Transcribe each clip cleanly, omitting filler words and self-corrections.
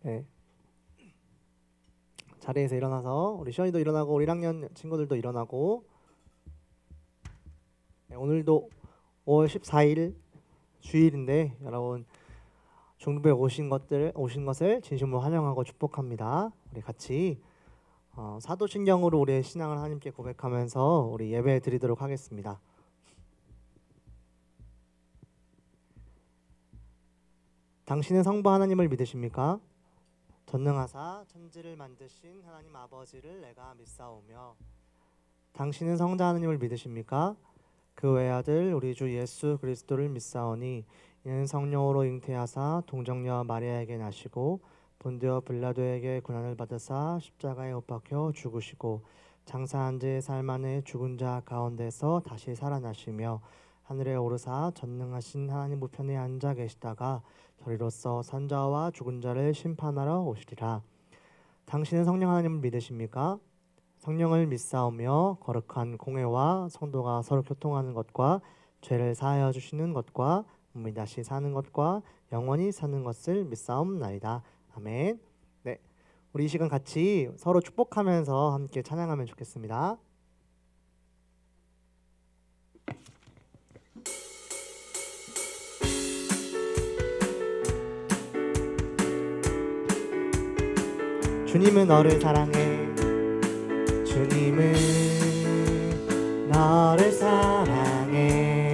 네. 자리에서 일어나서 우리 시원이도 일어나고 우리 1학년 친구들도 일어나고 네, 오늘도 5월 14일 주일인데 여러분 중등부에 오신 것을 진심으로 환영하고 축복합니다. 우리 같이 사도신경으로 우리의 신앙을 하나님께 고백하면서 우리 예배 드리도록 하겠습니다. 당신은 성부 하나님을 믿으십니까? 전능하사 천지를 만드신 하나님 아버지를 내가 믿사오며 당신은 성자 하나님을 믿으십니까? 그 외아들 우리 주 예수 그리스도를 믿사오니 이는 성령으로 잉태하사 동정녀 마리아에게 나시고 본디오 빌라도에게 고난을 받으사 십자가에 못 박혀 죽으시고 장사한 지 삶 안에 죽은 자 가운데서 다시 살아나시며 하늘에 오르사 전능하신 하나님 우편에 앉아 계시다가 저리로서 선자와 죽은 자를 심판하러 오시리라. 당신은 성령 하나님을 믿으십니까? 성령을 믿사오며 거룩한 공회와 성도가 서로 교통하는 것과 죄를 사하여 주시는 것과 몸이 다시 사는 것과 영원히 사는 것을 믿사옵나이다. 아멘. 네, 우리 이 시간 같이 서로 축복하면서 함께 찬양하면 좋겠습니다. 주님은 너를 사랑해. 주님은 너를 사랑해.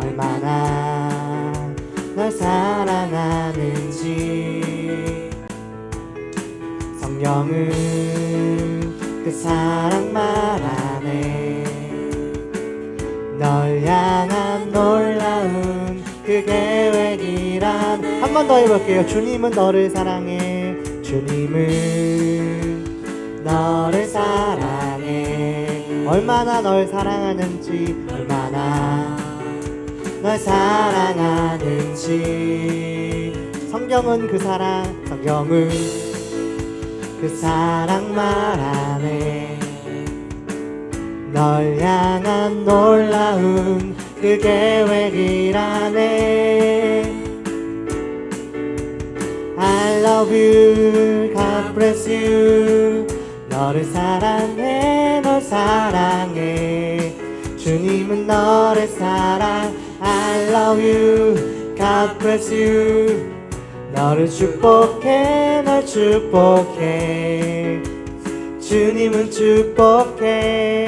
얼마나 널 사랑하는지 성령은 그 사랑 말하네. 널 향한 놀라운 그 계획이란. 한 번 더 해볼게요. 주님은 너를 사랑해. 주님은 너를 사랑해. 얼마나 널 사랑하는지, 얼마나 널 사랑하는지. 성경은 그 사랑, 성경은 그 사랑 말하네. 널 향한 놀라운 그 계획이라네. I love you, God bless you. 너를 사랑해, 널 사랑해. 주님은 너를 사랑. I love you, God bless you. 너를 축복해, 널 축복해. 주님은 축복해.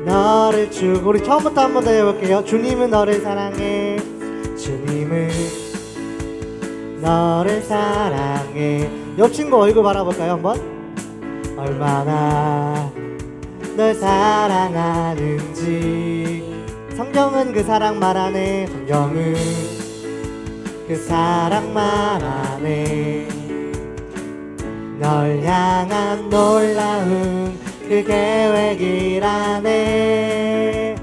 너를 우리 처음부터 한 번 더 해볼게요. 주님은 너를 사랑해. 주님은 너를 사랑해. 옆 친구 얼굴 바라볼까요 한번? 얼마나 널 사랑하는지. 성경은 그 사랑 말하네. 성경은 그 사랑 말하네. 널 향한 놀라운 그 계획이라네.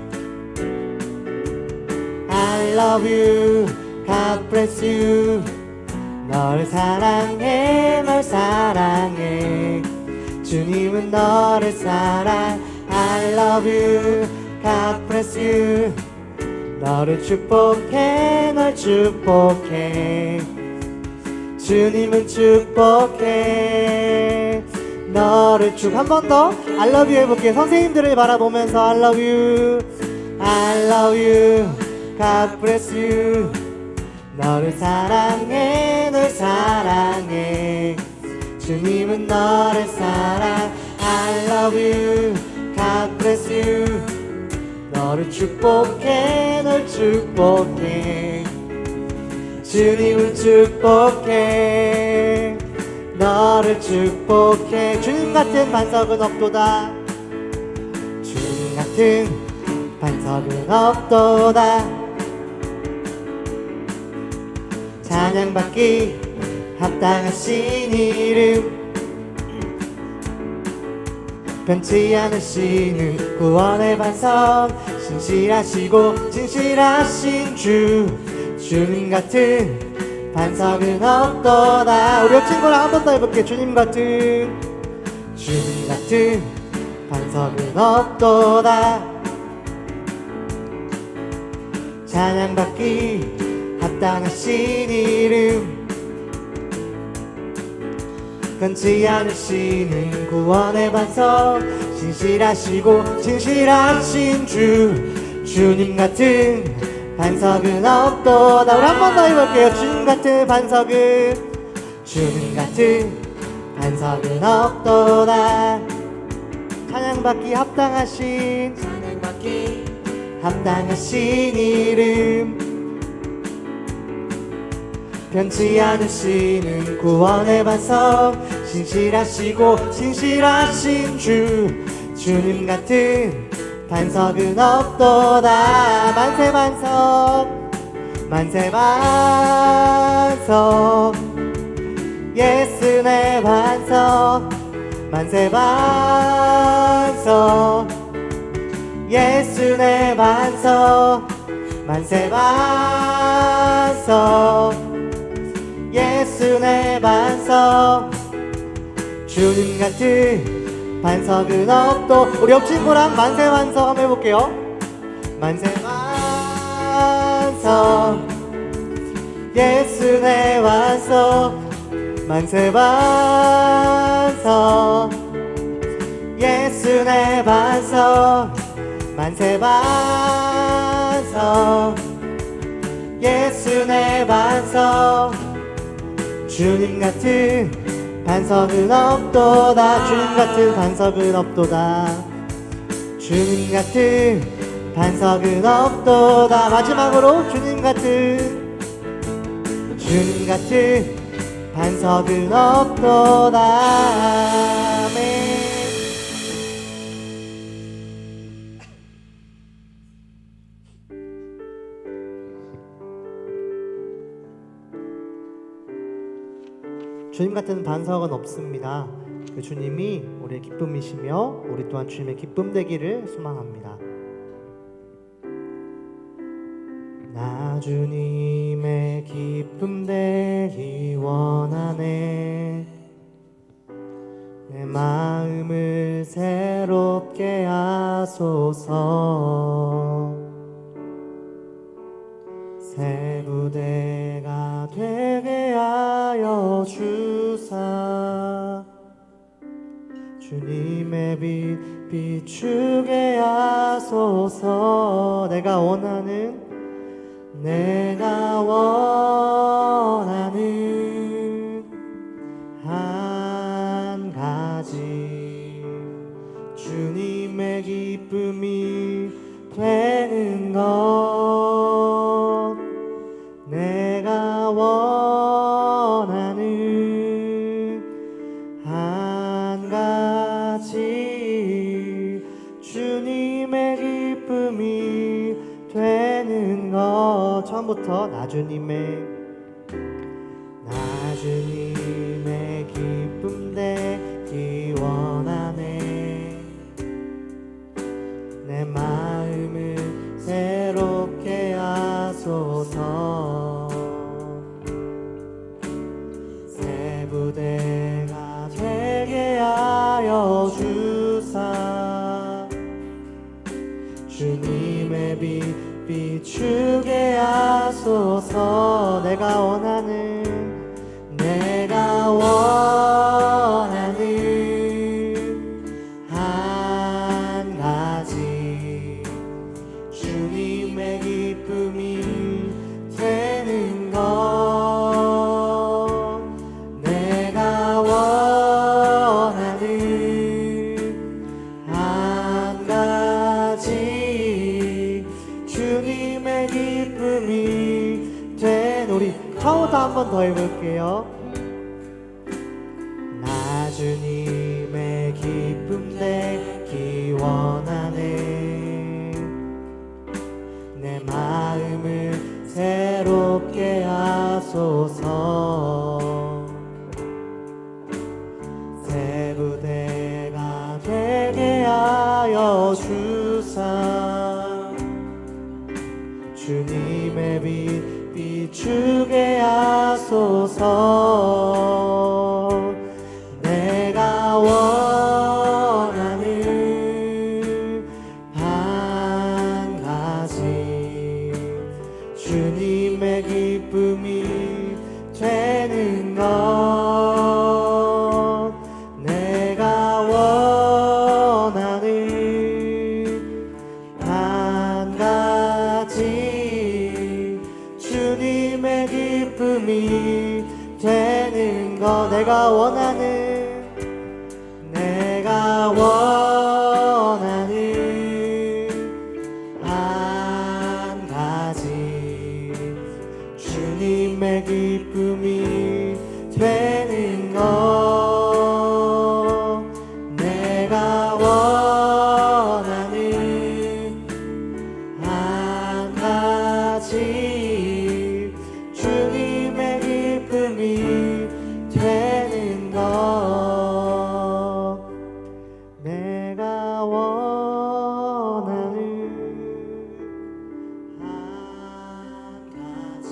I love you, God bless you. 널 사랑해, 널 사랑해. 주님은 너를 사랑. I love you, God bless you. 너를 축복해, 널 축복해. 주님은 축복해. 너를 한 번 더 I love you 해볼게요. 선생님들을 바라보면서 I love you, I love you, God bless you. 너를 사랑해, 널 사랑해. 주님은 너를 사랑. I love you, God bless you. 너를 축복해, 널 축복해. 주님은 축복해. 너를 축복해. 주님 같은 반석은 없도다. 주님 같은 반석은 없도다. 찬양받기 합당하신 이름. 변치 않으시는 구원의 반석. 신실하시고 진실하신 주. 주님 같은 반석은 없도다. 우리 친구랑 한 번 더 해볼게요. 주님 같은 반석은 없도다. 찬양받기 합당하신 이름 변치 않으시는 구원의 반석 신실하시고 진실하신 주님 같은 반석은 없도다. 우리 한 번 더 해볼게요. 주님 같은 반석은 없도다. 찬양받기 합당하신 이름 변치 않으시는 구원의 반석 신실하시고 진실하신 주님 같은 반석은 없도다. 만세 반석 예수 내 반석 만세 반석 예수 내 반석 만세 반석 예수 내 반석 주님 같은 반석은 없도. 우리 옆 친구랑 만세 반석 한번 해볼게요. 만세 반석 예수 내 반석 만세 반석 예수 내 반석 만세 반석 예수 내 반석 주님 같은 반석은 없도다. 주님 같은 반석은 없도다. 주님 같은 반석은 없도다. 마지막으로 주님 같은 반석은 없도다. 아멘. 주님 같은 반석은 없습니다. 주님이 우리의 기쁨이시며 우리 또한 주님의 기쁨 되기를 소망합니다. 나 주님의 기쁨 되기 원하네. 내 마음을 새롭게 하소서. 새 부대가 되게 하여 주사 주님의 빛 비추게 하소서. 내가 원하는 한 가지 주님의 기쁨이 되는 것. 내가 원하는 한 가지 주님의 기쁨이 되는 것. 처음부터 나 주님의 기쁨 되기 원하네. 내 마음을 새롭게 하소서. 새 부대가 되게 하여 주사 주님의 빛 비추게 하소서. 내가 원하는 한 가지 주님의 기쁨이 되는 것. 내가 원하는 한 가지 주님의 기쁨이 된. 우리 처음부터 한 번 더 해볼게요. 나 주님의 기쁨 되기 원하네. 내 마음을 새롭게 하소서. 새 부대가 되게 하여 주사 주님의 빛 비추게 하소서. 내가 원하는 한 가지 주님의 기쁨 내가 원하는 한 가지 주님의 기쁨이 되는 것 내가 원하는 한 가지 주님의 기쁨이 되는 것 내가 원하는 한 가지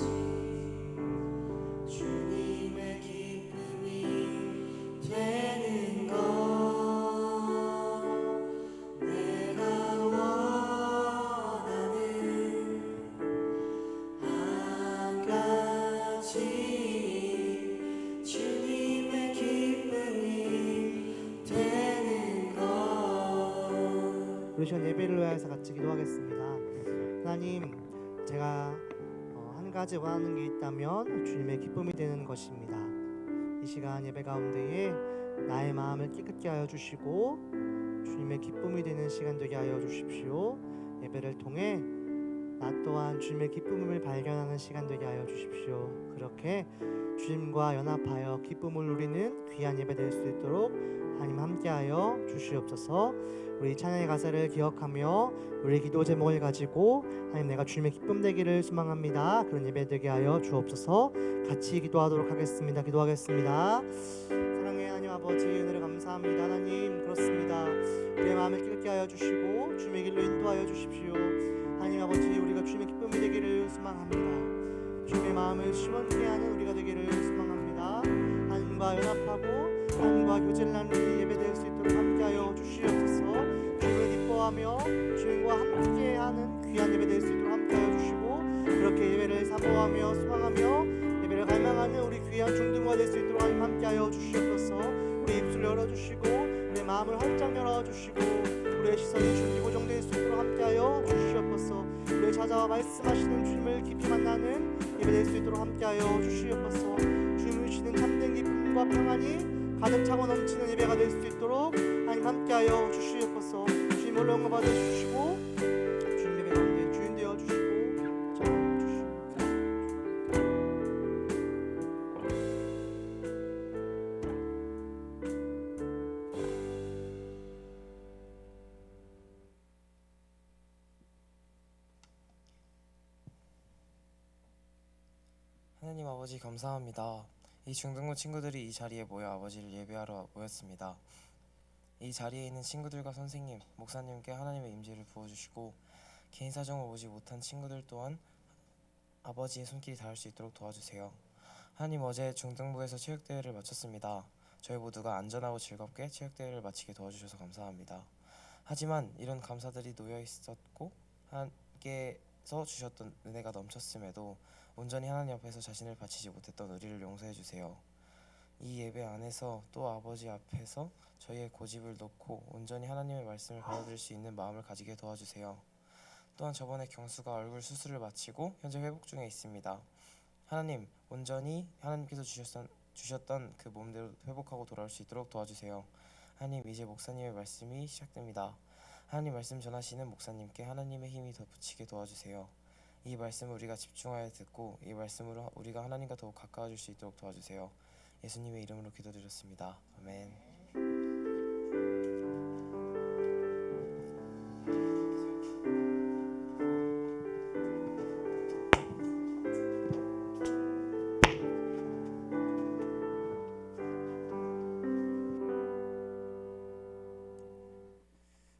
주님의 기쁨이 되는 것 내가 원하는 한 가지 주님의 기쁨이 되는 것 우리 시간 예배를 위해서 같이 기도하겠습니다. 하나님, 제가 한 가지 원하는 게 있다면 주님의 기쁨이 되는 것입니다. 이 시간 예배 가운데에 나의 마음을 깨끗게 하여 주시고 주님의 기쁨이 되는 시간 되게 하여 주십시오. 예배를 통해 나 또한 주님의 기쁨을 발견하는 시간 되게 하여 주십시오. 그렇게 주님과 연합하여 기쁨을 누리는 귀한 예배 될 수 있도록 하나님 함께하여 주시옵소서. 우리 찬양의 가사를 기억하며 우리 기도 제목을 가지고 하나님 내가 주님의 기쁨 되기를 소망합니다. 그런 예배 되게 하여 주옵소서. 같이 기도하도록 하겠습니다. 기도하겠습니다. 사랑의 하나님 아버지 은혜를 감사합니다. 하나님 그렇습니다. 우리의 마음을 깨끗게 하여 주시고 주님의 길로 인도하여 주십시오. 하나님 아버지 우리가 주님의 기쁨이 되기를 소망합니다. 주님의 마음을 시원케 하는 우리가 되기를 소망합니다. 하나님과 연합하고 하나님과 교제를 나누는 예배 될 수 있도록 함께하여 주시옵소서. 주님을 기뻐하며 주님과 함께하는 귀한 예배 될 수 있도록 함께하여 주시고 그렇게 예배를 사모하며 소망하며 예배를 갈망하는 우리 귀한 중등과 될 수 있도록 하나님 함께하여 주시옵소서. 우리 입술을 열어주시고 내 마음을 활짝 열어주시고 우리의 시선이 주님 고정될 수 있도록 함께하여 주시옵소서. 우리의 찾아와 말씀하시는 주님을 깊이 만나는 예배 될 수 있도록 함께하여 주시옵소서. 주님을 주시는 참된 기쁨과 평안이 가득 차고 넘치는 예배가 될 수 있도록 하나님 함께하여 주시옵소서. 주님 홀로 영광 받아주시고 주님 예배 가운데 주인 되어 주시고 전하여 주시옵소서. 하나님 아버지 감사합니다. 이 중등부 친구들이 이 자리에 모여 아버지를 예배하러 모였습니다. 이 자리에 있는 친구들과 선생님, 목사님께 하나님의 임재를 부어주시고 개인 사정을 오지 못한 친구들 또한 아버지의 손길이 닿을 수 있도록 도와주세요. 하나님 어제 중등부에서 체육대회를 마쳤습니다. 저희 모두가 안전하고 즐겁게 체육대회를 마치게 도와주셔서 감사합니다. 하지만 이런 감사들이 놓여있었고 하나님께서 주셨던 은혜가 넘쳤음에도 온전히 하나님 앞에서 자신을 바치지 못했던 우리를 용서해 주세요. 이 예배 안에서 또 아버지 앞에서 저희의 고집을 놓고 온전히 하나님의 말씀을 받아들일 수 있는 마음을 가지게 도와주세요. 또한 저번에 경수가 얼굴 수술을 마치고 현재 회복 중에 있습니다. 하나님 온전히 하나님께서 주셨던 그 몸대로 회복하고 돌아올 수 있도록 도와주세요. 하나님 이제 목사님의 말씀이 시작됩니다. 하나님 말씀 전하시는 목사님께 하나님의 힘이 더 붙이게 도와주세요. 이 말씀을 우리가 집중하여 듣고 이 말씀으로 우리가 하나님과 더욱 가까워질 수 있도록 도와주세요. 예수님의 이름으로 기도드렸습니다. 아멘.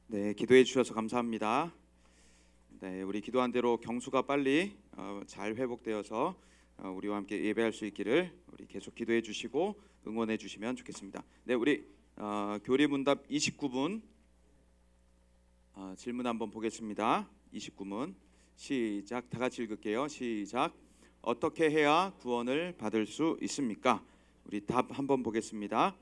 네, 기도해 주셔서 감사합니다. 네, 우리 기도한 대로 경수가 빨리 잘 회복되어서 우리와 함께 예배할 수 있기를 우리 계속 기도해 주시고 응원해 주시면 좋겠습니다. 네, 우리 교리문답 29분 질문 한번 보겠습니다. 29문 시작. 다 같이 읽을게요. 시작. 어떻게 해야 구원을 받을 수 있습니까? 우리 답 한번 보겠습니다.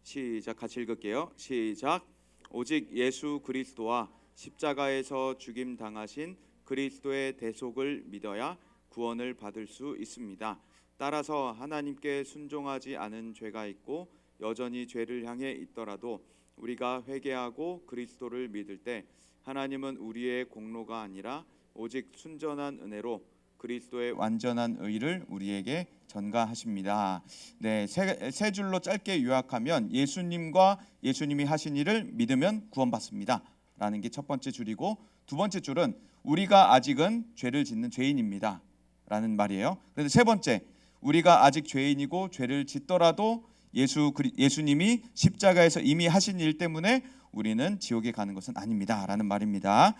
시작. 같이 읽을게요. 시작. 오직 예수 그리스도와 십자가에서 죽임 당하신 그리스도의 대속을 믿어야 구원을 받을 수 있습니다. 따라서 하나님께 순종하지 않은 죄가 있고 여전히 죄를 향해 있더라도 우리가 회개하고 그리스도를 믿을 때 하나님은 우리의 공로가 아니라 오직 순전한 은혜로 그리스도의 완전한 의를 우리에게 전가하십니다. 네, 세 줄로 짧게 요약하면 예수님과 예수님이 하신 일을 믿으면 구원받습니다 라는 게 첫 번째 줄이고, 두 번째 줄은 우리가 아직은 죄를 짓는 죄인입니다 라는 말이에요. 그래서 세 번째, 우리가 아직 죄인이고 죄를 짓더라도 예수님이 십자가에서 이미 하신 일 때문에 우리는 지옥에 가는 것은 아닙니다 라는 말입니다.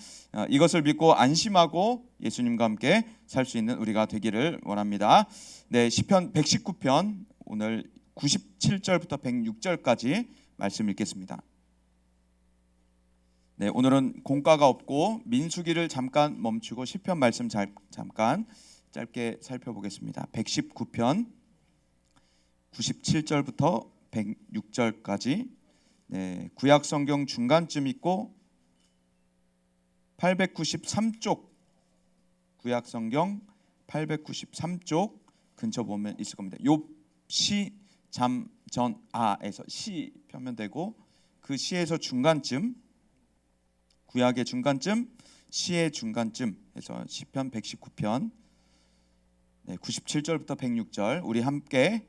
이것을 믿고 안심하고 예수님과 함께 살 수 있는 우리가 되기를 원합니다. 네, 시편 119편 오늘 97절부터 106절까지 말씀 읽겠습니다. 네, 오늘은 공과가 없고 민수기를 잠깐 멈추고 시편 말씀 잠깐 짧게 살펴보겠습니다. 119편 97절부터 106절까지. 네, 구약 성경 중간쯤 있고 893쪽, 구약 성경 893쪽 근처 보면 있을 겁니다. 욥시 잠전아에서 시 펴면되고 그 시에서 중간쯤, 구약의 중간쯤, 시의 중간쯤 해서 시편 119편 97절부터 106절 우리 함께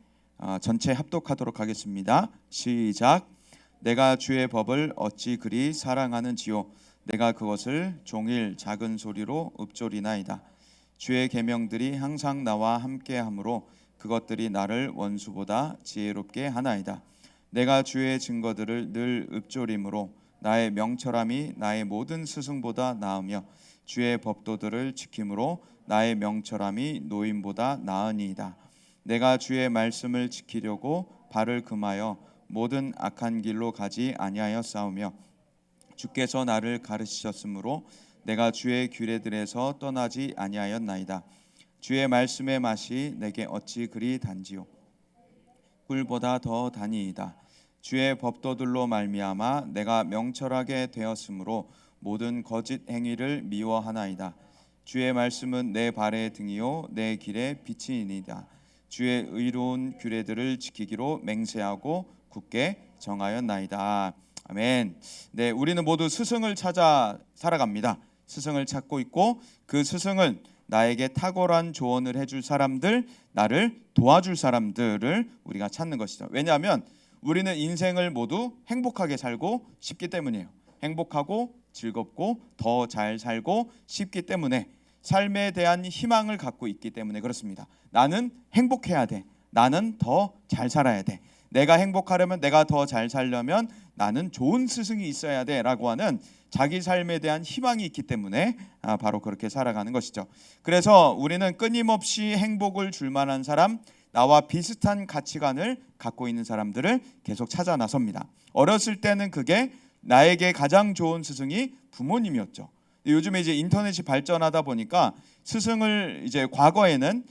전체 합독하도록 하겠습니다. 시작. 내가 주의 법을 어찌 그리 사랑하는지요. 내가 그것을 종일 작은 소리로 읊조리나이다. 주의 계명들이 항상 나와 함께하므로 그것들이 나를 원수보다 지혜롭게 하나이다. 내가 주의 증거들을 늘 읊조림으로 나의 명철함이 나의 모든 스승보다 나으며 주의 법도들을 지킴으로 나의 명철함이 노인보다 나으니이다. 내가 주의 말씀을 지키려고 발을 금하여 모든 악한 길로 가지 아니하였사오며 주께서 나를 가르치셨으므로 내가 주의 규례들에서 떠나지 아니하였나이다. 주의 말씀의 맛이 내게 어찌 그리 단지요. 꿀보다 더 다니이다. 주의 법도들로 말미암아 내가 명철하게 되었으므로 모든 거짓 행위를 미워하나이다. 주의 말씀은 내 발의 등이요 내 길의 빛이니이다. 주의 의로운 규례들을 지키기로 맹세하고 굳게 정하였나이다. 아멘. 네, 우리는 모두 스승을 찾아 살아갑니다. 스승을 찾고 있고 그 스승은 나에게 탁월한 조언을 해줄 사람들, 나를 도와줄 사람들을 우리가 찾는 것이죠. 왜냐하면 우리는 인생을 모두 행복하게 살고 싶기 때문이에요. 행복하고 즐겁고 더 잘 살고 싶기 때문에, 삶에 대한 희망을 갖고 있기 때문에 그렇습니다. 나는 행복해야 돼. 나는 더 잘 살아야 돼. 내가 행복하려면, 내가 더 잘 살려면 나는 좋은 스승이 있어야 돼라고 하는 자기 삶에 대한 희망이 있기 때문에 바로 그렇게 살아가는 것이죠. 그래서 우리는 끊임없이 행복을 줄 만한 사람, 나와 비슷한 가치관을 갖고 있는 사람들을 계속 찾아 나섭니다. 어렸을 때는 그게 나에게 가장 좋은 스승이 부모님이었죠. 요즘에 이제 인터넷이 발전하다 보니까 스승을 이제 과거에는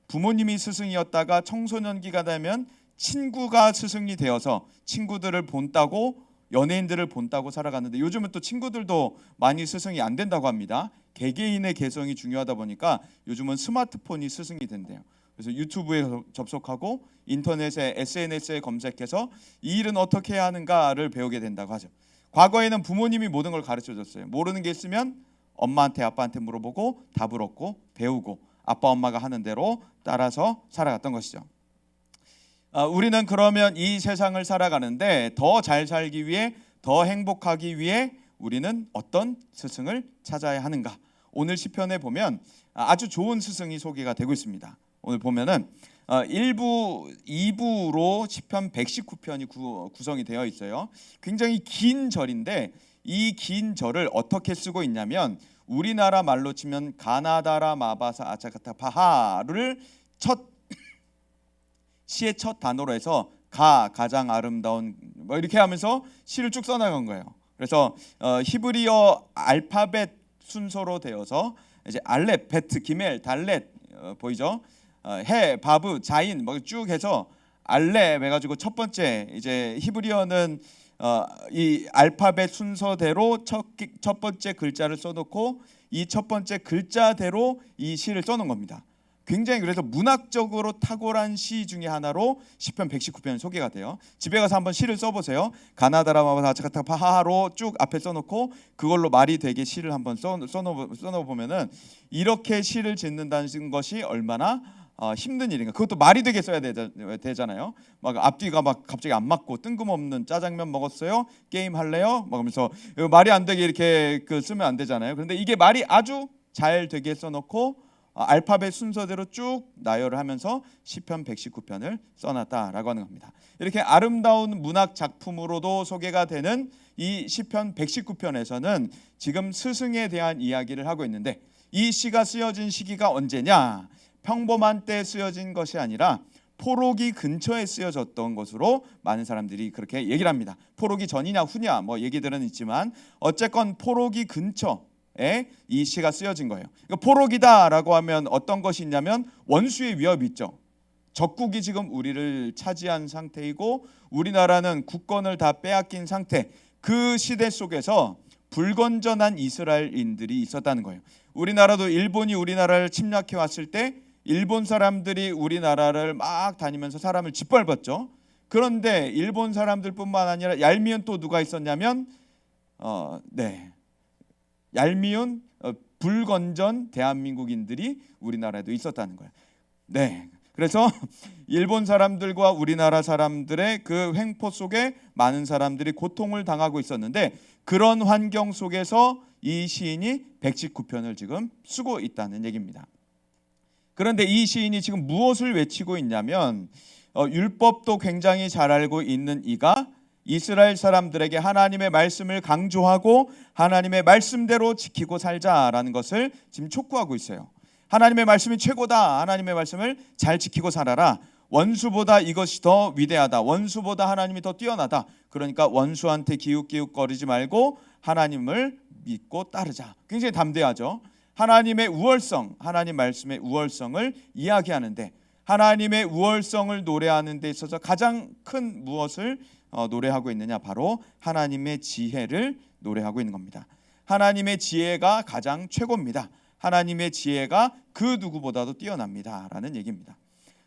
부모님이 스승이었다가 청소년기가 되면 친구가 스승이 되어서 친구들을 본다고, 연예인들을 본다고 살아갔는데 요즘은 또 친구들도 많이 스승이 안 된다고 합니다. 개개인의 개성이 중요하다 보니까 요즘은 스마트폰이 스승이 된대요. 그래서 유튜브에 접속하고 인터넷에 SNS에 검색해서 이 일은 어떻게 해야 하는가를 배우게 된다고 하죠. 과거에는 부모님이 모든 걸 가르쳐줬어요. 모르는 게 있으면 엄마한테 아빠한테 물어보고 답을 얻고 배우고 아빠 엄마가 하는 대로 따라서 살아갔던 것이죠. 우리는 그러면 이 세상을 살아가는데 더 잘 살기 위해, 더 행복하기 위해 우리는 어떤 스승을 찾아야 하는가? 오늘 시편에 보면 아주 좋은 스승이 소개가 되고 있습니다. 오늘 보면은 1부, 2부로 시편 119편이 구성이 되어 있어요. 굉장히 긴 절인데 이 긴 절을 어떻게 쓰고 있냐면 우리나라 말로 치면 가나다라 마바사 아차카타 파하를 시의 첫 단어로 해서 가장 아름다운 이렇게 하면서 시를 쭉 써나간 거예요. 그래서 히브리어 알파벳 순서로 되어서 이제 알렙, 베트, 기멜, 달렛 보이죠? 해, 바브, 자인 뭐 쭉 해서 알렙 해가지고 첫 번째 이제 히브리어는 이 알파벳 순서대로 첫 번째 글자를 써놓고 이 첫 번째 글자대로 이 시를 써놓은 겁니다. 굉장히 그래서 문학적으로 탁월한 시 중에 하나로 시편 119편이 소개가 돼요. 집에 가서 한번 시를 써보세요. 가나다라마바사차카타파하로 쭉 앞에 써놓고 그걸로 말이 되게 시를 한번 써놓으면은 이렇게 시를 짓는다는 것이 얼마나 힘든 일인가. 그것도 말이 되게 써야 되잖아요. 막 앞뒤가 막 갑자기 안 맞고 뜬금없는 짜장면 먹었어요? 게임 할래요? 막 하면서 말이 안 되게 이렇게 쓰면 안 되잖아요. 그런데 이게 말이 아주 잘 되게 써놓고 알파벳 순서대로 쭉 나열을 하면서 시편 119편을 써놨다라고 하는 겁니다. 이렇게 아름다운 문학 작품으로도 소개가 되는 이 시편 119편에서는 지금 스승에 대한 이야기를 하고 있는데 이 시가 쓰여진 시기가 언제냐? 평범한 때 쓰여진 것이 아니라 포로기 근처에 쓰여졌던 것으로 많은 사람들이 그렇게 얘기를 합니다. 포로기 전이냐 후냐 뭐 얘기들은 있지만 어쨌건 포로기 근처에 이 시가 쓰여진 거예요. 그러니까 포로기다라고 하면 어떤 것이 있냐면 원수의 위협이 있죠. 적국이 지금 우리를 차지한 상태이고 우리나라는 국권을 다 빼앗긴 상태. 그 시대 속에서 불건전한 이스라엘인들이 있었다는 거예요. 우리나라도 일본이 우리나라를 침략해 왔을 때 일본 사람들이 우리나라를 막 다니면서 사람을 짓밟았죠. 그런데 일본 사람들뿐만 아니라 얄미운 또 누가 있었냐면 얄미운 불건전 대한민국인들이 우리나라에도 있었다는 거예요. 네. 그래서 일본 사람들과 우리나라 사람들의 그 횡포 속에 많은 사람들이 고통을 당하고 있었는데 그런 환경 속에서 이 시인이 119편을 지금 쓰고 있다는 얘기입니다. 그런데 이 시인이 지금 무엇을 외치고 있냐면 율법도 굉장히 잘 알고 있는 이가 이스라엘 사람들에게 하나님의 말씀을 강조하고 하나님의 말씀대로 지키고 살자라는 것을 지금 촉구하고 있어요. 하나님의 말씀이 최고다. 하나님의 말씀을 잘 지키고 살아라. 원수보다 이것이 더 위대하다. 원수보다 하나님이 더 뛰어나다. 그러니까 원수한테 기웃기웃거리지 말고 하나님을 믿고 따르자. 굉장히 담대하죠. 하나님의 우월성, 하나님 말씀의 우월성을 이야기하는데 하나님의 우월성을 노래하는 데 있어서 가장 큰 무엇을 노래하고 있느냐? 바로 하나님의 지혜를 노래하고 있는 겁니다. 하나님의 지혜가 가장 최고입니다. 하나님의 지혜가 그 누구보다도 뛰어납니다라는 얘기입니다.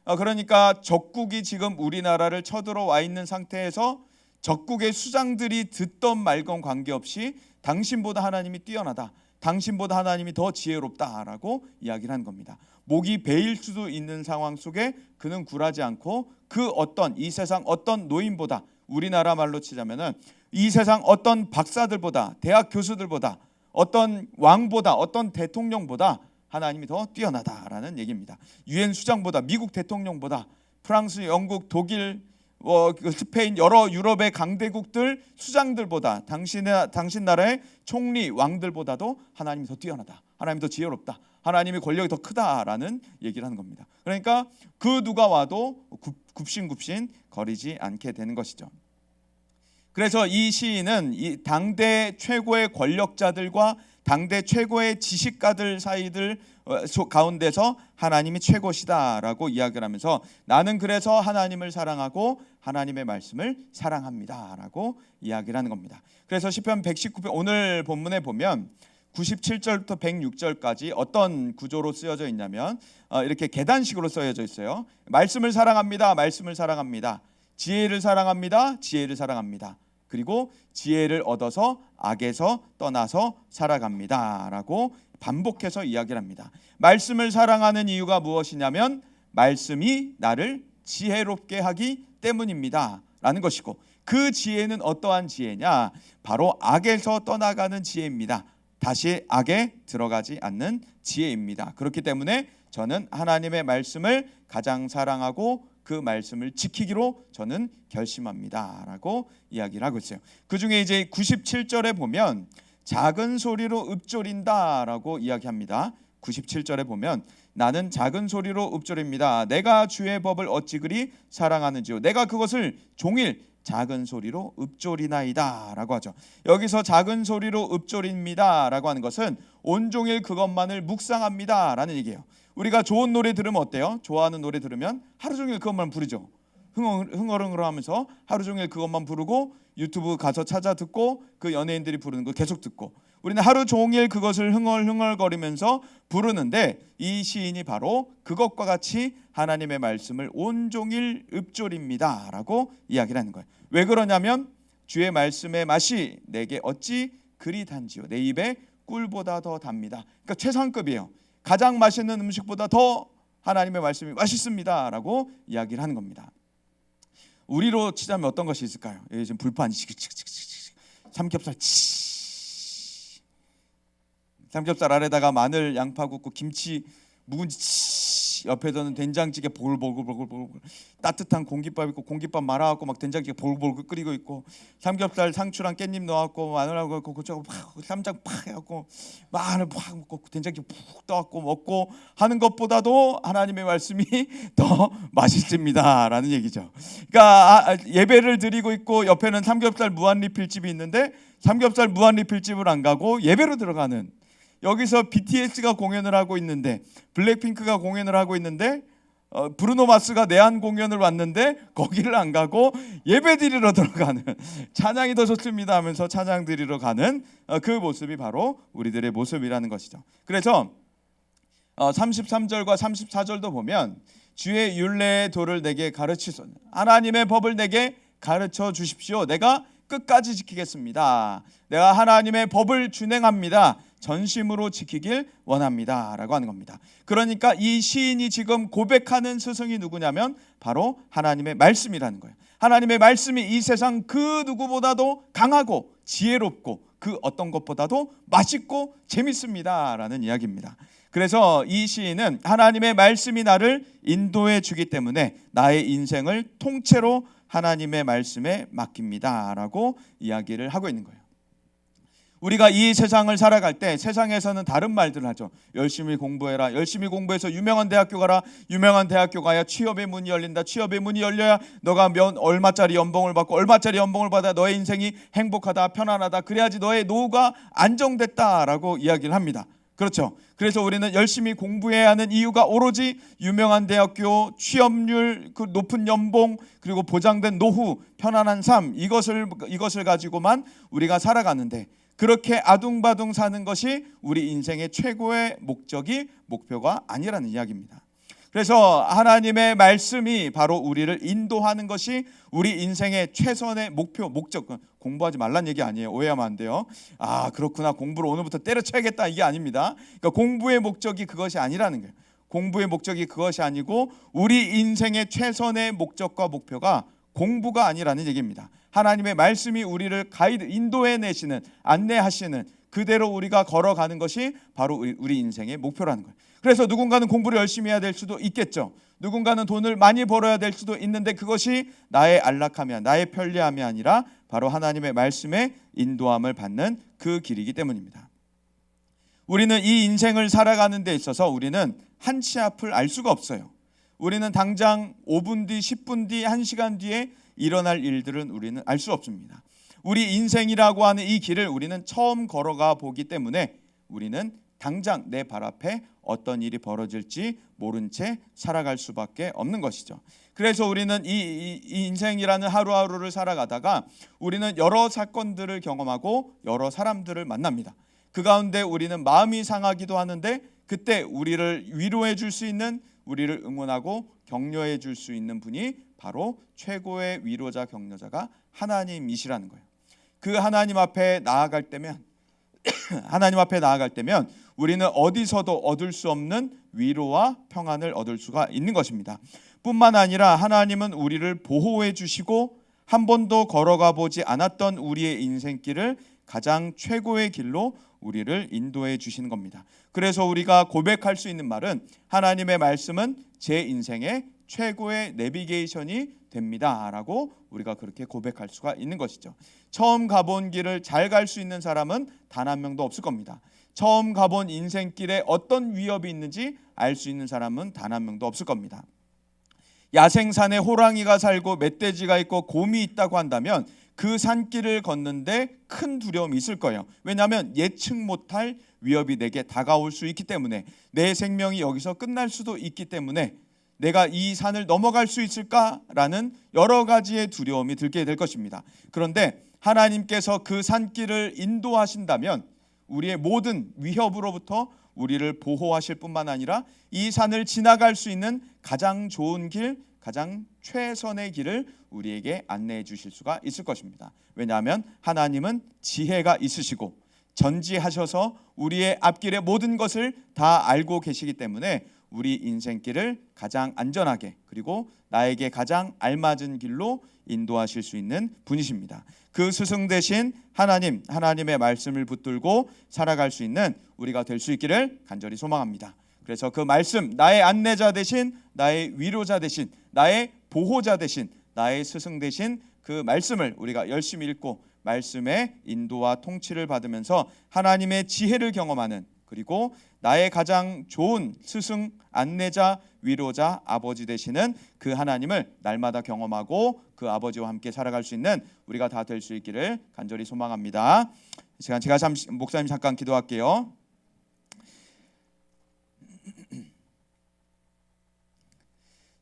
그러니까 적국이 지금 우리나라를 쳐들어와 있는 상태에서 적국의 수장들이 듣던 말건 관계없이 당신보다 하나님이 뛰어나다. 당신보다 하나님이 더 지혜롭다라고 이야기를 하는 겁니다. 목이 베일 수도 있는 상황 속에 그는 굴하지 않고 그 어떤 이 세상 어떤 노인보다 우리나라 말로 치자면은 이 세상 어떤 박사들보다 대학 교수들보다 어떤 왕보다 어떤 대통령보다 하나님이 더 뛰어나다라는 얘기입니다. 유엔 수장보다 미국 대통령보다 프랑스, 영국, 독일, 스페인 여러 유럽의 강대국들 수장들보다 당신 나라의 총리 왕들보다도 하나님이 더 뛰어나다. 하나님이 더 지혜롭다. 하나님의 권력이 더 크다라는 얘기를 하는 겁니다. 그러니까 그 누가 와도 굽신굽신 거리지 않게 되는 것이죠. 그래서 이 시인은 이 당대 최고의 권력자들과 당대 최고의 지식가들 사이들 가운데서 하나님이 최고시다라고 이야기를 하면서 나는 그래서 하나님을 사랑하고 하나님의 말씀을 사랑합니다라고 이야기를 하는 겁니다. 그래서 시편 119편 오늘 본문에 보면 97절부터 106절까지 어떤 구조로 쓰여져 있냐면 이렇게 계단식으로 쓰여져 있어요. 말씀을 사랑합니다. 말씀을 사랑합니다. 지혜를 사랑합니다. 지혜를 사랑합니다. 그리고 지혜를 얻어서 악에서 떠나서 살아갑니다라고 반복해서 이야기를 합니다. 말씀을 사랑하는 이유가 무엇이냐면 말씀이 나를 지혜롭게 하기 때문입니다 라는 것이고 그 지혜는 어떠한 지혜냐? 바로 악에서 떠나가는 지혜입니다. 다시 악에 들어가지 않는 지혜입니다. 그렇기 때문에 저는 하나님의 말씀을 가장 사랑하고 그 말씀을 지키기로 저는 결심합니다라고 이야기를 하고 있어요. 그 중에 이제 97절에 보면 작은 소리로 읊조린다라고 이야기합니다. 97절에 보면 나는 작은 소리로 읊조립니다. 내가 주의 법을 어찌 그리 사랑하는지요. 내가 그것을 종일 작은 소리로 읊조리나이다라고 하죠. 여기서 작은 소리로 읊조립니다라고 하는 것은 온종일 그것만을 묵상합니다라는 얘기예요. 우리가 좋은 노래 들으면 어때요? 좋아하는 노래 들으면 하루 종일 그것만 부르죠. 흥얼흥얼하면서 하루 종일 그것만 부르고 유튜브 가서 찾아 듣고 그 연예인들이 부르는 거 계속 듣고 우리는 하루 종일 그것을 흥얼흥얼거리면서 부르는데 이 시인이 바로 그것과 같이 하나님의 말씀을 온종일 읊조립니다라고 이야기를 하는 거예요. 왜 그러냐면 주의 말씀의 맛이 내게 어찌 그리 단지요 내 입에 꿀보다 더 답니다. 그러니까 최상급이에요. 가장 맛있는 음식보다 더 하나님의 말씀이 맛있습니다라고 이야기를 하는 겁니다. 우리로 치자면 어떤 것이 있을까요? 여기 지금 불판 삼겹살 삼겹살 아래다가 마늘, 양파 굽고 김치 묵은지 옆에서는 된장찌개 보글보글 따뜻한 공깃밥 있고 공깃밥 말아갖고 막 된장찌개 보글보글 끓이고 있고 삼겹살 상추랑 깻잎 넣어갖고 마늘하고 있고 그쪽으로 팍 쌈장 팍 해갖고 마늘 팍 먹고 된장찌개 푹 떠갖고 먹고 하는 것보다도 하나님의 말씀이 더 맛있습니다라는 얘기죠. 그러니까 예배를 드리고 있고 옆에는 삼겹살 무한리필집이 있는데 삼겹살 무한리필집을 안 가고 예배로 들어가는, 여기서 BTS가 공연을 하고 있는데 블랙핑크가 공연을 하고 있는데 브루노 마스가 내한 공연을 왔는데 거기를 안 가고 예배 드리러 들어가는, 찬양이 더 좋습니다 하면서 찬양 드리러 가는 그 모습이 바로 우리들의 모습이라는 것이죠. 그래서 33절과 34절도 보면 주의 율례의 도를 내게 가르치소서, 하나님의 법을 내게 가르쳐 주십시오. 내가 끝까지 지키겠습니다. 내가 하나님의 법을 준행합니다. 전심으로 지키길 원합니다 라고 하는 겁니다. 그러니까 이 시인이 지금 고백하는 스승이 누구냐면 바로 하나님의 말씀이라는 거예요. 하나님의 말씀이 이 세상 그 누구보다도 강하고 지혜롭고 그 어떤 것보다도 맛있고 재밌습니다 라는 이야기입니다. 그래서 이 시인은 하나님의 말씀이 나를 인도해 주기 때문에 나의 인생을 통째로 하나님의 말씀에 맡깁니다 라고 이야기를 하고 있는 거예요. 우리가 이 세상을 살아갈 때 세상에서는 다른 말들을 하죠. 열심히 공부해라. 열심히 공부해서 유명한 대학교 가라. 유명한 대학교 가야 취업의 문이 열린다. 취업의 문이 열려야 너가 얼마짜리 연봉을 받고 얼마짜리 연봉을 받아 너의 인생이 행복하다, 편안하다. 그래야지 너의 노후가 안정됐다라고 이야기를 합니다. 그렇죠. 그래서 우리는 열심히 공부해야 하는 이유가 오로지 유명한 대학교, 취업률, 그 높은 연봉, 그리고 보장된 노후, 편안한 삶, 이것을 가지고만 우리가 살아가는데, 그렇게 아둥바둥 사는 것이 우리 인생의 최고의 목표가 아니라는 이야기입니다. 그래서 하나님의 말씀이 바로 우리를 인도하는 것이 우리 인생의 최선의 목적. 공부하지 말란 얘기 아니에요. 오해하면 안 돼요. 아, 그렇구나, 공부를 오늘부터 때려쳐야겠다, 이게 아닙니다. 그러니까 공부의 목적이 그것이 아니라는 거예요. 공부의 목적이 그것이 아니고 우리 인생의 최선의 목적과 목표가 공부가 아니라는 얘기입니다. 하나님의 말씀이 우리를 인도해 내시는, 안내하시는 그대로 우리가 걸어가는 것이 바로 우리 인생의 목표라는 거예요. 그래서 누군가는 공부를 열심히 해야 될 수도 있겠죠. 누군가는 돈을 많이 벌어야 될 수도 있는데 그것이 나의 안락함이, 나의 편리함이 아니라 바로 하나님의 말씀에 인도함을 받는 그 길이기 때문입니다. 우리는 이 인생을 살아가는 데 있어서 우리는 한치 앞을 알 수가 없어요. 우리는 당장 5분 뒤, 10분 뒤, 1시간 뒤에 일어날 일들은 우리는 알 수 없습니다. 우리 인생이라고 하는 이 길을 우리는 처음 걸어가 보기 때문에 우리는 당장 내 발 앞에 어떤 일이 벌어질지 모른 채 살아갈 수밖에 없는 것이죠. 그래서 우리는 이 인생이라는 하루하루를 살아가다가 우리는 여러 사건들을 경험하고 여러 사람들을 만납니다. 그 가운데 우리는 마음이 상하기도 하는데 그때 우리를 위로해 줄 수 있는, 우리를 응원하고 격려해 줄 수 있는 분이 바로 최고의 위로자, 격려자가 하나님이시라는 거예요. 그 하나님 앞에 나아갈 때면 우리는 어디서도 얻을 수 없는 위로와 평안을 얻을 수가 있는 것입니다. 뿐만 아니라 하나님은 우리를 보호해 주시고 한 번도 걸어가 보지 않았던 우리의 인생길을 가장 최고의 길로 우리를 인도해 주시는 겁니다. 그래서 우리가 고백할 수 있는 말은 하나님의 말씀은 제 인생의 최고의 내비게이션이 됩니다라고 우리가 그렇게 고백할 수가 있는 것이죠. 처음 가본 길을 잘 갈 수 있는 사람은 단 한 명도 없을 겁니다. 처음 가본 인생길에 어떤 위협이 있는지 알 수 있는 사람은 단 한 명도 없을 겁니다. 야생산에 호랑이가 살고 멧돼지가 있고 곰이 있다고 한다면 그 산길을 걷는데 큰 두려움이 있을 거예요. 왜냐하면 예측 못할 위협이 내게 다가올 수 있기 때문에, 내 생명이 여기서 끝날 수도 있기 때문에 내가 이 산을 넘어갈 수 있을까라는 여러 가지의 두려움이 들게 될 것입니다. 그런데 하나님께서 그 산길을 인도하신다면 우리의 모든 위협으로부터 우리를 보호하실 뿐만 아니라 이 산을 지나갈 수 있는 가장 좋은 길, 가장 최선의 길을 우리에게 안내해 주실 수가 있을 것입니다. 왜냐하면 하나님은 지혜가 있으시고 전지하셔서 우리의 앞길의 모든 것을 다 알고 계시기 때문에 우리 인생길을 가장 안전하게 그리고 나에게 가장 알맞은 길로 인도하실 수 있는 분이십니다. 그 스승 되신 하나님, 하나님의 말씀을 붙들고 살아갈 수 있는 우리가 될 수 있기를 간절히 소망합니다. 그래서 그 말씀, 나의 안내자 되신, 나의 위로자 되신, 나의 보호자 되신, 나의 스승 되신 그 말씀을 우리가 열심히 읽고 말씀의 인도와 통치를 받으면서 하나님의 지혜를 경험하는, 그리고 나의 가장 좋은 스승, 안내자, 위로자, 아버지 되시는 그 하나님을 날마다 경험하고 그 아버지와 함께 살아갈 수 있는 우리가 다 될 수 있기를 간절히 소망합니다. 이 시간 제가 목사님 잠깐 기도할게요.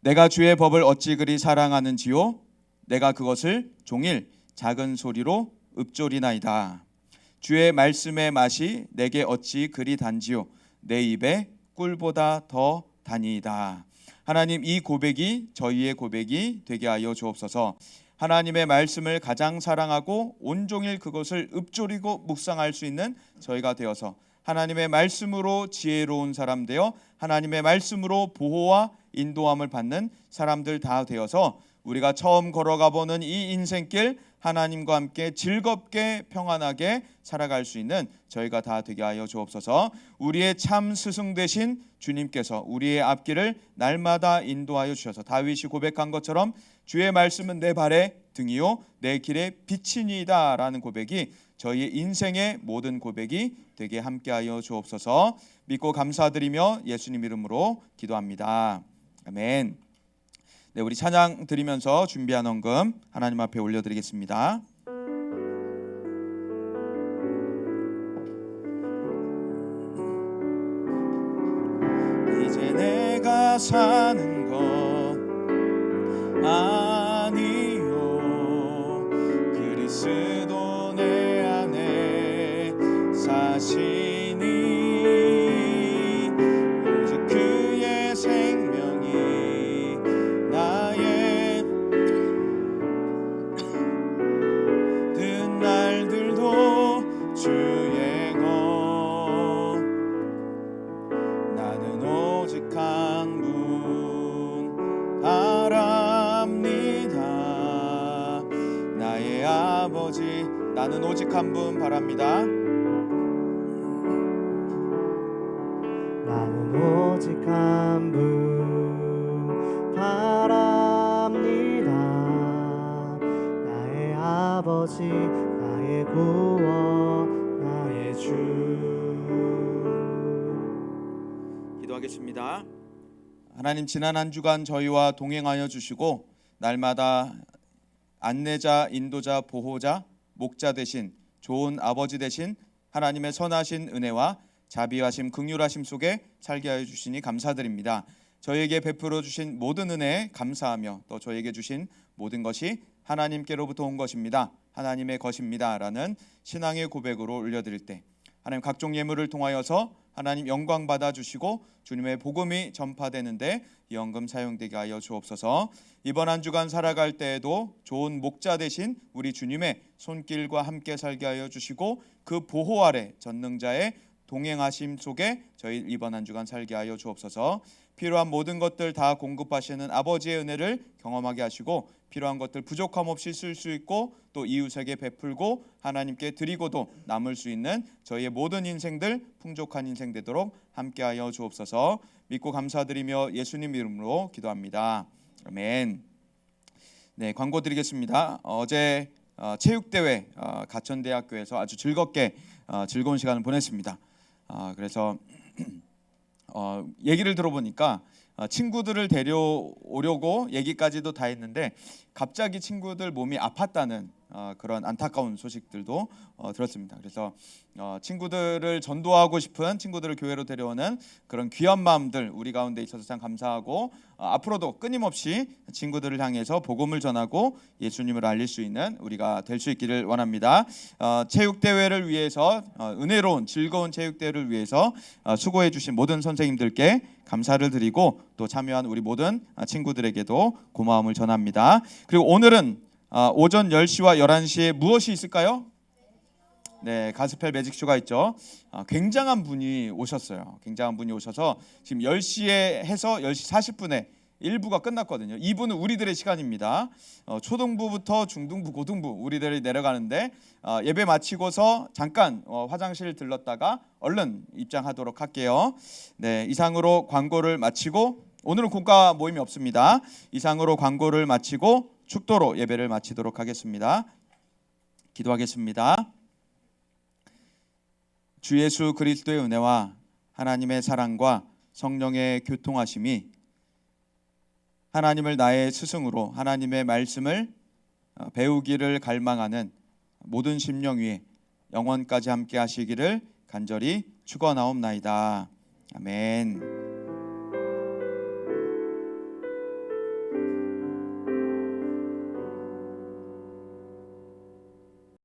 내가 주의 법을 어찌 그리 사랑하는지요, 내가 그것을 종일 작은 소리로 읊조리나이다. 주의 말씀의 맛이 내게 어찌 그리 단지요, 내 입에 꿀보다 더 다니이다. 하나님, 이 고백이 저희의 고백이 되게 하여 주옵소서. 하나님의 말씀을 가장 사랑하고 온종일 그것을 읊조리고 묵상할 수 있는 저희가 되어서 하나님의 말씀으로 지혜로운 사람 되어 하나님의 말씀으로 보호와 인도함을 받는 사람들 다 되어서 우리가 처음 걸어가 보는 이 인생길 하나님과 함께 즐겁게 평안하게 살아갈 수 있는 저희가 다 되게 하여 주옵소서. 우리의 참 스승 되신 주님께서 우리의 앞길을 날마다 인도하여 주셔서 다윗이 고백한 것처럼 주의 말씀은 내 발의 등이요 내 길의 빛이니이다 라는 고백이 저희의 인생의 모든 고백이 되게 함께하여 주옵소서. 믿고 감사드리며 예수님 이름으로 기도합니다. 아멘. 네, 우리 찬양 드리면서 준비한 헌금 하나님 앞에 올려드리겠습니다. 이제 내가 사는 것 아니요, 그리스도 내 안에 사시니 오직 그의 생명이 나의 든 날들도 주의 것. 나는 오직 한 분 바랍니다. 나의 아버지, 나는 오직 한 분 바랍니다. 나는 오직 한 분 바랍니다. 나의 아버지, 나의 구원, 나의 주. 기도하겠습니다. 하나님, 지난 한 주간 저희와 동행하여 주시고 날마다 안내자, 인도자, 보호자, 목자 되신 좋은 아버지 되신 하나님의 선하신 은혜와 자비하심, 긍휼하심 속에 살게 하여 주시니 감사드립니다. 저희에게 베풀어 주신 모든 은혜에 감사하며 또 저희에게 주신 모든 것이 하나님께로부터 온 것입니다. 하나님의 것입니다 라는 신앙의 고백으로 올려드릴 때 하나님, 각종 예물을 통하여서 하나님 영광 받아주시고 주님의 복음이 전파되는데 이 헌금 사용되게 하여 주옵소서. 이번 한 주간 살아갈 때에도 좋은 목자 되신 우리 주님의 손길과 함께 살게 하여 주시고 그 보호 아래 전능자의 동행하심 속에 저희 이번 한 주간 살게 하여 주옵소서. 필요한 모든 것들 다 공급하시는 아버지의 은혜를 경험하게 하시고 필요한 것들 부족함 없이 쓸 수 있고 또 이웃에게 베풀고 하나님께 드리고도 남을 수 있는 저희의 모든 인생들 풍족한 인생 되도록 함께하여 주옵소서. 믿고 감사드리며 예수님 이름으로 기도합니다. 아멘. 네, 광고 드리겠습니다. 어제 체육대회 가천대학교에서 아주 즐겁게 즐거운 시간을 보냈습니다. 그래서 얘기를 들어보니까 친구들을 데려오려고 얘기까지도 다 했는데 갑자기 친구들 몸이 아팠다는 그런 안타까운 소식들도 들었습니다. 그래서 친구들을 전도하고 싶은 친구들을 교회로 데려오는 그런 귀한 마음들 우리 가운데 있어서 참 감사하고 앞으로도 끊임없이 친구들을 향해서 복음을 전하고 예수님을 알릴 수 있는 우리가 될 수 있기를 원합니다. 체육대회를 위해서 은혜로운 즐거운 체육대회를 위해서 수고해 주신 모든 선생님들께 감사를 드리고 또 참여한 우리 모든 친구들에게도 고마움을 전합니다. 그리고 오늘은 오전 10시와 11시에 무엇이 있을까요? 네, 가스펠 매직쇼가 있죠. 굉장한 분이 오셨어요. 굉장한 분이 오셔서 지금 10시에 해서 10시 40분에 1부가 끝났거든요. 2부는 우리들의 시간입니다. 초등부부터 중등부, 고등부 우리들이 내려가는데 예배 마치고서 잠깐 화장실 들렀다가 얼른 입장하도록 할게요. 네, 이상으로 광고를 마치고 오늘은 국가 모임이 없습니다. 이상으로 광고를 마치고 축도로 예배를 마치도록 하겠습니다. 기도하겠습니다. 주 예수 그리스도의 은혜와 하나님의 사랑과 성령의 교통하심이 하나님을 나의 스승으로 하나님의 말씀을 배우기를 갈망하는 모든 심령 위에 영원까지 함께 하시기를 간절히 축원하옵나이다. 아멘.